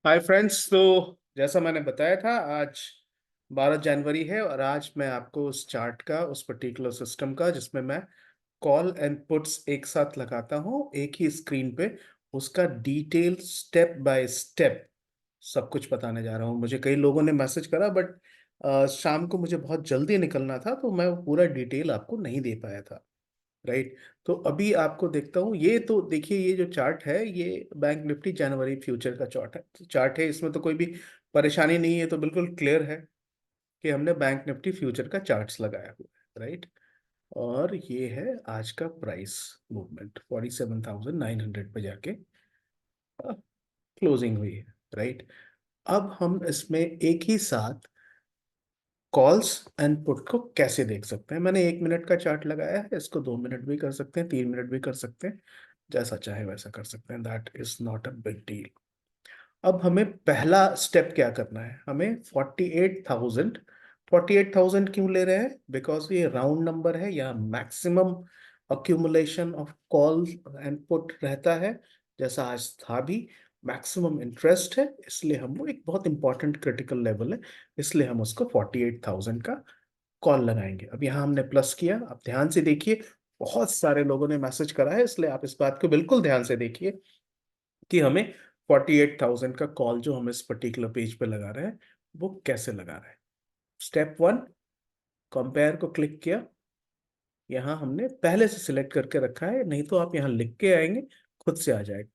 Hi friends. तो जैसा मैंने बताया था, आज 12 जनवरी है और आज मैं आपको उस चार्ट का, उस पर्टिकुलर सिस्टम का जिसमें मैं कॉल एंड पुट्स एक साथ लगाता हूँ एक ही स्क्रीन पे, उसका डिटेल स्टेप बाय स्टेप सब कुछ बताने जा रहा हूँ। मुझे कई लोगों ने मैसेज करा, बट शाम को मुझे बहुत जल्दी निकलना था तो मैं वो पूरा डिटेल आपको नहीं दे पाया था। राइट। तो अभी आपको देखता हूँ, ये तो देखिए, ये जो चार्ट है ये बैंक निफ्टी जनवरी फ्यूचर का चार्ट है। इसमें तो कोई भी परेशानी नहीं है, तो बिल्कुल क्लियर है कि हमने बैंक निफ्टी फ्यूचर का चार्ट्स लगाया हुआ है। राइट। और ये है आज का प्राइस मूवमेंट, 47,900 पे जाके क्लोजिंग हुई है। राइट। अब हम इसमें एक ही साथ कॉल्स एंड पुट को कैसे देख सकते हैं। मैंने 1 मिनट का चार्ट लगाया है, इसको 2 मिनट भी कर सकते हैं, 3 मिनट भी कर सकते हैं, जैसा चाहे वैसा कर सकते हैं। That is not a big deal. अब हमें पहला स्टेप क्या करना है, हमें 48,000। 48,000 क्यों ले रहे हैं? बिकॉज ये राउंड नंबर है, यहाँ maximum accumulation of call and put रहता है, जैसा आज था भी। मैक्सिमम इंटरेस्ट है, इसलिए हम वो एक बहुत इंपॉर्टेंट क्रिटिकल लेवल है, इसलिए हम उसको 48,000 का कॉल लगाएंगे। अब यहाँ हमने प्लस किया, आप ध्यान से देखिए, बहुत सारे लोगों ने मैसेज करा है, इसलिए आप इस बात को बिल्कुल ध्यान से देखिए कि हमें 48,000 का कॉल जो हम इस पर्टिकुलर पेज पे लगा रहे हैं वो कैसे लगा रहे हैं। स्टेप वन, कंपेयर को क्लिक किया। यहाँ हमने पहले से सिलेक्ट करके रखा है, नहीं तो आप यहाँ लिख के आएंगे, खुद से आ जाएगा।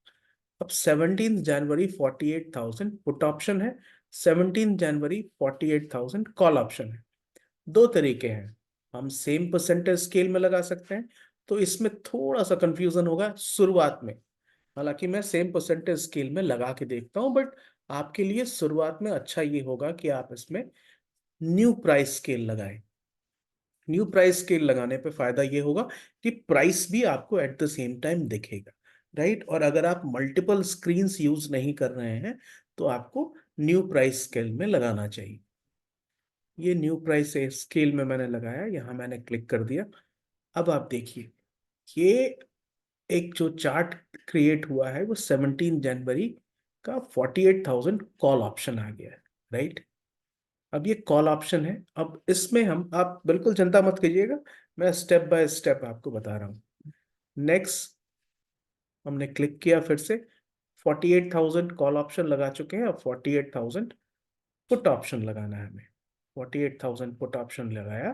अब 17 जनवरी 48,000 पुट ऑप्शन है, 17 जनवरी 48,000 कॉल ऑप्शन है। दो तरीके हैं, हम सेम परसेंटेज स्केल में लगा सकते हैं, तो इसमें थोड़ा सा कंफ्यूजन होगा शुरुआत में। हालांकि मैं सेम परसेंटेज स्केल में लगा के देखता हूं, बट आपके लिए शुरुआत में अच्छा ये होगा कि आप इसमें न्यू प्राइस स्केल लगाएं। न्यू प्राइस स्केल लगाने पे फायदा ये होगा कि प्राइस भी आपको एट द सेम टाइम दिखेगा। राइट। और अगर आप मल्टीपल स्क्रीन्स यूज नहीं कर रहे हैं तो आपको न्यू प्राइस स्केल में लगाना चाहिए। ये न्यू प्राइस स्केल में मैंने लगाया, यहाँ मैंने क्लिक कर दिया। अब आप देखिए, ये एक जो चार्ट क्रिएट हुआ है वो 17 जनवरी का 48,000 कॉल ऑप्शन आ गया है। राइट। अब ये कॉल ऑप्शन है, अब इसमें हम, आप बिल्कुल चिंता मत कीजिएगा, मैं स्टेप बाय स्टेप आपको बता रहा हूँ। नेक्स्ट हमने क्लिक किया, फिर से 48,000 कॉल ऑप्शन लगा चुके हैं, अब 48,000 पुट ऑप्शन लगाना है हमें। 48,000 पुट ऑप्शन लगाया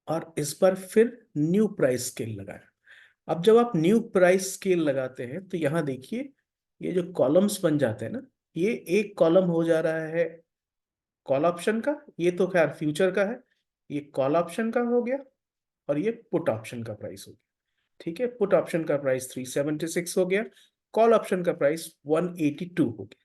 और इस बार फिर न्यू प्राइस स्केल लगाया। अब जब आप न्यू प्राइस स्केल लगाते हैं तो यहाँ देखिए, ये जो कॉलम्स बन जाते हैं ना, ये एक कॉलम हो जा रहा है कॉल ऑप्शन का, ये तो खैर फ्यूचर का है, ये कॉल ऑप्शन का हो गया, और ये पुट ऑप्शन का प्राइस हो गया। ठीक है, पुट ऑप्शन का प्राइस 376 हो गया, कॉल ऑप्शन का प्राइस 182 हो गया।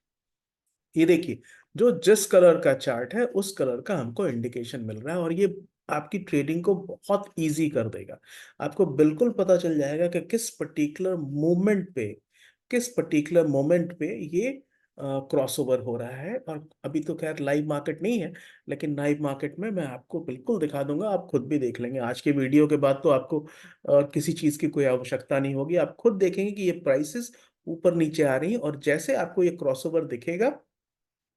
ये देखिए, जो जिस कलर का चार्ट है उस कलर का हमको इंडिकेशन मिल रहा है, और ये आपकी ट्रेडिंग को बहुत इजी कर देगा। आपको बिल्कुल पता चल जाएगा कि किस पर्टिकुलर मोमेंट पे ये क्रॉसओवर हो रहा है। और अभी तो खैर लाइव मार्केट नहीं है, लेकिन लाइव मार्केट में मैं आपको बिल्कुल दिखा दूंगा, आप खुद भी देख लेंगे। आज के वीडियो के बाद तो आपको किसी चीज की कोई आवश्यकता नहीं होगी, आप खुद देखेंगे कि ये प्राइसेस ऊपर नीचे आ रही हैं, और जैसे आपको ये क्रॉसओवर दिखेगा,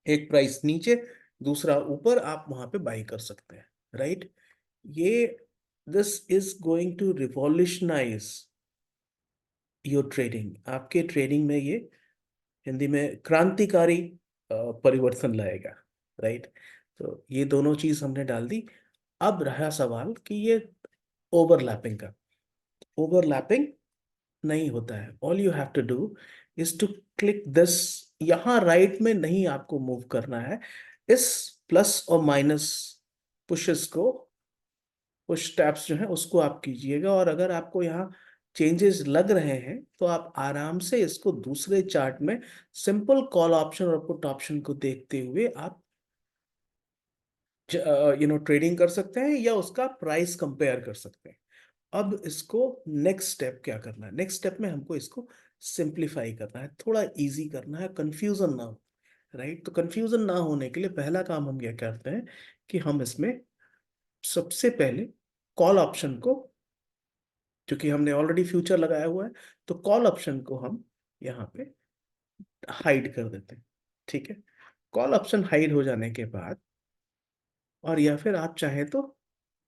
एक प्राइस नीचे दूसरा ऊपर, आप वहां पे बाई कर सकते हैं। राइट। ये this is going to revolutionize your trading, आपके ट्रेडिंग में ये हिंदी में क्रांतिकारी परिवर्तन लाएगा। राइट। तो ये दोनों चीज हमने डाल दी। अब रहा सवाल कि ये ओवरलैपिंग का, ओवरलैपिंग नहीं होता है। All you have to do is to click this. यहां राइट में नहीं आपको मूव करना है, इस प्लस और माइनस पुशेस को, पुश टैप्स जो है उसको आप कीजिएगा। और अगर आपको यहाँ चेंजेस लग रहे हैं तो आप आराम से इसको दूसरे चार्ट में सिंपल कॉल ऑप्शन और पुट ऑप्शन को देखते हुए आप ट्रेडिंग कर सकते हैं, या उसका प्राइस कंपेयर कर सकते हैं। अब इसको नेक्स्ट स्टेप क्या करना है, नेक्स्ट स्टेप में हमको इसको सिंप्लीफाई करना है, थोड़ा इजी करना है, कंफ्यूजन ना हो। राइट। तो कंफ्यूजन ना होने के लिए पहला काम हम क्या करते हैं कि हम इसमें सबसे पहले कॉल ऑप्शन को, क्योंकि हमने ऑलरेडी फ्यूचर लगाया हुआ है, तो कॉल ऑप्शन को हम यहाँ पे हाइड कर देते हैं। ठीक है, कॉल ऑप्शन हाइड हो जाने के बाद, और या फिर आप चाहें तो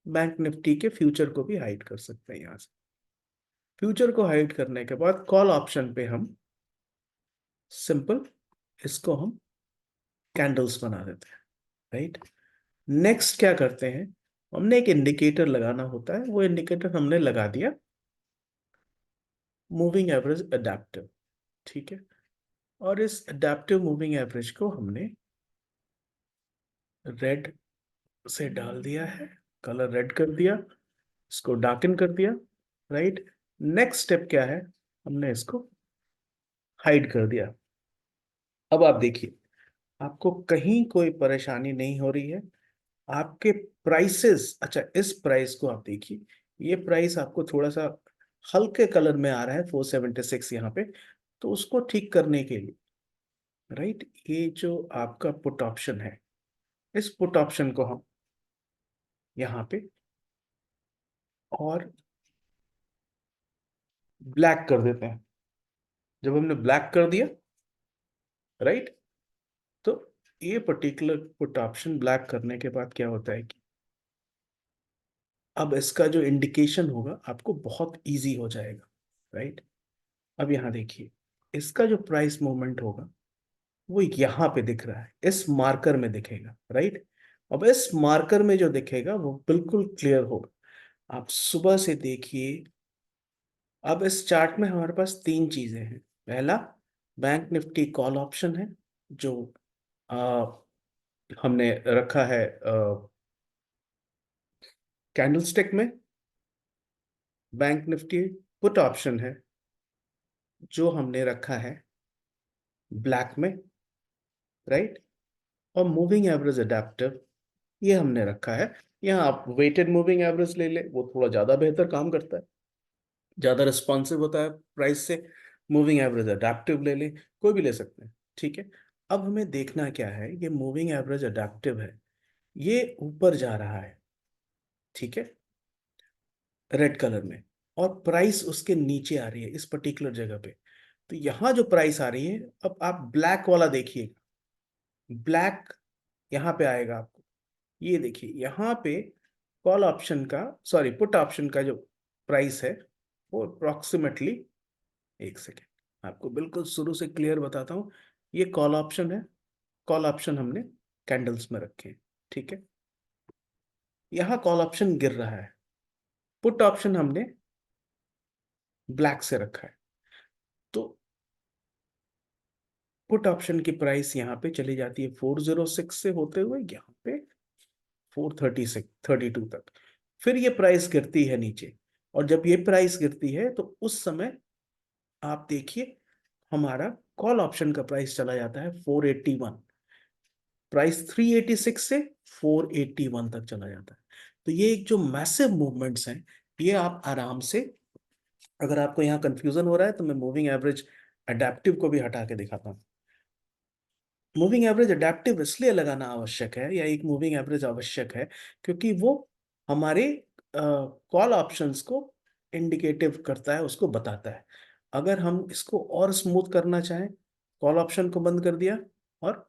बैंक निफ्टी के फ्यूचर को भी हाइड कर सकते हैं यहाँ से। फ्यूचर को हाइड करने के बाद कॉल ऑप्शन पे हम सिंपल इसको हम कैंडल्स बना देते हैं। राइट, नेक्स्ट क्या करते हैं, हमने एक इंडिकेटर लगाना होता है, वो इंडिकेटर हमने लगा दिया, मूविंग एवरेज अडेप्टिव। ठीक है, और इस अडेप्टिव मूविंग एवरेज को हमने रेड से डाल दिया है, कलर रेड कर दिया, इसको डार्कन कर दिया। राइट, नेक्स्ट स्टेप क्या है, हमने इसको हाइड कर दिया। अब आप देखिए, आपको कहीं कोई परेशानी नहीं हो रही है। आपके प्राइसेस, अच्छा इस प्राइस को आप देखिए, ये प्राइस आपको थोड़ा सा हल्के कलर में आ रहा है 476 यहाँ पे, तो उसको ठीक करने के लिए, राइट, ये जो आपका पुट ऑप्शन है, इस पुट ऑप्शन को हम यहाँ पे और ब्लैक कर देते हैं। जब हमने ब्लैक कर दिया, राइट, तो ये पर्टिकुलर पुट ऑप्शन ब्लैक करने के बाद क्या होता है कि अब इसका जो इंडिकेशन होगा आपको बहुत इजी हो जाएगा। राइट, अब यहाँ देखिए, इसका जो प्राइस मूवमेंट होगा वो यहाँ पे दिख रहा है, इस मार्कर में दिखेगा। राइट, अब इस मार्कर में जो दिखेगा वो बिल्कुल क्लियर होगा। आप सुबह से देखिए, अब इस चार्ट में हमारे पास तीन चीजें हैं। पहला, बैंक निफ्टी कॉल ऑप्शन है, जो आ, हमने रखा है कैंडलस्टिक में। बैंक निफ्टी पुट ऑप्शन है, जो हमने रखा है ब्लैक में। राइट, और मूविंग एवरेज अडेप्टिव ये हमने रखा है। यहाँ आप वेटेड मूविंग एवरेज ले ले, वो थोड़ा ज्यादा बेहतर काम करता है, ज्यादा रिस्पॉन्सिव होता है प्राइस से। मूविंग एवरेज अडेप्टिव ले ले, कोई भी ले सकते हैं। ठीक है, अब हमें देखना क्या है, ये मूविंग एवरेज अडेप्टिव है, ये ऊपर जा रहा है। ठीक है, रेड कलर में, और प्राइस उसके नीचे आ रही है इस पर्टिकुलर जगह पे। तो यहाँ जो प्राइस आ रही है, अब आप ब्लैक वाला देखिएगा, ब्लैक यहाँ पे आएगा आपको। ये देखिए यहाँ पे कॉल ऑप्शन का, सॉरी पुट ऑप्शन का जो प्राइस है वो अप्रोक्सीमेटली, एक सेकेंड आपको बिल्कुल शुरू से क्लियर बताता हूँ। ये कॉल ऑप्शन है, कॉल ऑप्शन हमने कैंडल्स में रखे हैं। ठीक है, यहाँ कॉल ऑप्शन गिर रहा है, पुट ऑप्शन हमने ब्लैक से रखा है। तो पुट ऑप्शन की प्राइस यहाँ पे चली जाती है 406 से होते हुए यहाँ पे 436 32 तक। फिर ये प्राइस गिरती है नीचे, और जब ये प्राइस गिरती है तो उस समय आप देखिए हमारा कॉल ऑप्शन का प्राइस चला जाता है 481। प्राइस 386 से 481 तक चला जाता है। तो ये एक जो मैसिव मूवमेंट्स हैं, ये आप आराम से, अगर आपको यहाँ कंफ्यूजन हो रहा है तो मैं मूविंग एवरेज अडेप्टिव को भी हटा के दिखाता हूँ। मूविंग एवरेज अडेप्टिव इसलिए लगाना आवश्यक है, या एक मूविंग एवरेज आवश्यक है, क्योंकि वो हमारे कॉल ऑप्शंस को इंडिकेटिव करता है, उसको बताता है। अगर हम इसको और स्मूथ करना चाहें, कॉल ऑप्शन को बंद कर दिया और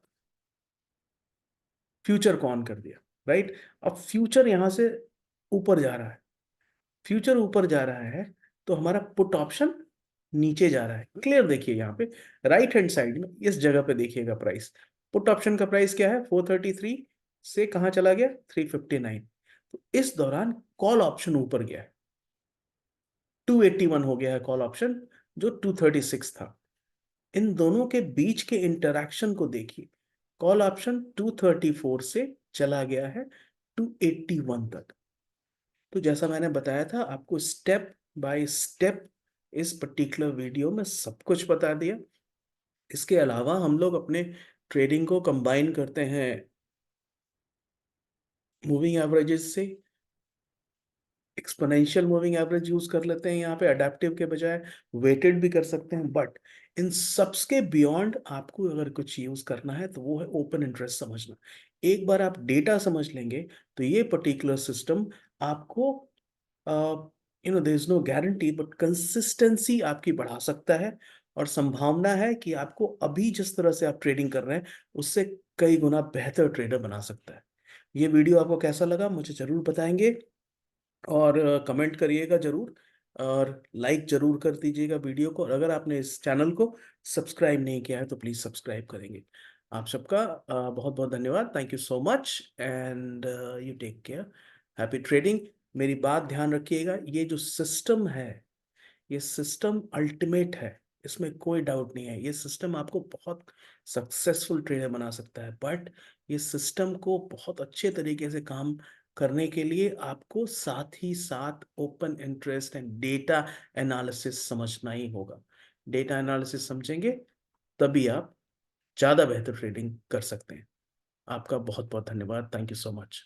फ्यूचर को ऑन कर दिया। राइट, अब फ्यूचर यहां से ऊपर जा रहा है, फ्यूचर ऊपर जा रहा है, तो हमारा पुट ऑप्शन नीचे जा रहा है। क्लियर देखिए यहाँ पे राइट हैंड साइड में इस जगह पे देखिएगा प्राइस, पुट ऑप्शन का प्राइस क्या है, 433 से कहाँ चला गया, 359। तो इस दौरान कॉल ऑप्शन ऊपर गया है, 281 हो गया है कॉल ऑप्शन, जो 236 था। इन दोनों के बीच के इंटरैक्शन को देखिए, कॉल ऑप्शन 234 से चला गया है 281 तक। तो जैसा मैंने बताया था आपको, स्टेप बाय स्टेप इस पर्टिकुलर वीडियो में सब कुछ बता दिया। इसके अलावा हम लोग अपने ट्रेडिंग को कंबाइन करते हैं मूविंग एवरेजेस से, एक्सपोनेंशियल मूविंग एवरेज यूज कर लेते हैं यहाँ पे अडेप्टिव के बजाय, वेटेड भी कर सकते हैं। बट इन सबके बियॉन्ड आपको अगर कुछ यूज करना है तो वो है ओपन इंटरेस्ट समझना। एक बार आप डेटा समझ लेंगे तो ये पर्टिकुलर सिस्टम आपको, there is no guarantee but consistency आपकी बढ़ा सकता है, और संभावना है कि आपको अभी जिस तरह से आप ट्रेडिंग कर रहे हैं उससे कई गुना बेहतर ट्रेडर बना सकता है। ये वीडियो आपको कैसा लगा मुझे जरूर बताएंगे, और कमेंट करिएगा जरूर, और लाइक जरूर कर दीजिएगा वीडियो को, और अगर आपने इस चैनल को सब्सक्राइब नहीं किया है तो प्लीज सब्सक्राइब करेंगे। आप सबका बहुत बहुत धन्यवाद। Thank you so much and you take care. Happy trading. मेरी बात ध्यान रखिएगा, ये जो सिस्टम है ये सिस्टम अल्टीमेट है, इसमें कोई डाउट नहीं है। ये सिस्टम आपको बहुत सक्सेसफुल ट्रेडर बना सकता है, बट ये सिस्टम को बहुत अच्छे तरीके से काम करने के लिए आपको साथ ही साथ open interest and data analysis समझना ही होगा। डेटा एनालिसिस समझेंगे तभी आप ज़्यादा बेहतर ट्रेडिंग कर सकते हैं। आपका बहुत बहुत धन्यवाद। Thank you so much.